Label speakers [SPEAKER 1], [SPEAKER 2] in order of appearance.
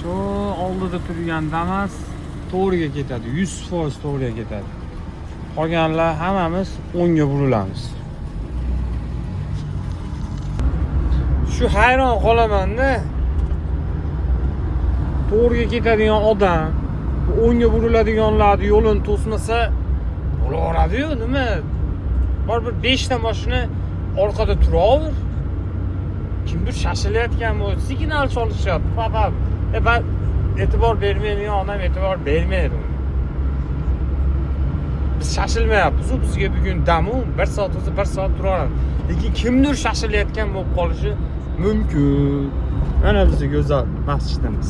[SPEAKER 1] Shu oldida turgan Damas to'g'riga ketadi, 100% to'g'riga ketadi. Qolganlar hammamiz o'ngga burilamiz. Shu hayron qolaman-da. To'g'riga ketadigan odam o'ngga buriladiganlarni yo'lini to'smasa bo'laveradi-yu, nima? Baribir 5 ta mashina orqada turaver. Kimdir shashilayotgan bo'lsa, signal cholishyapti. Faqat ben e'tibor bermaydigan odam e'tibor bermaydi. Biz shashilmayapmiz, bizga bugun damu 1 soat o'zi 1 soat turadi. Lekin kimdir shashilayotgan bo'lib qolishi mumkin. Mana biz go'zal masjidimiz.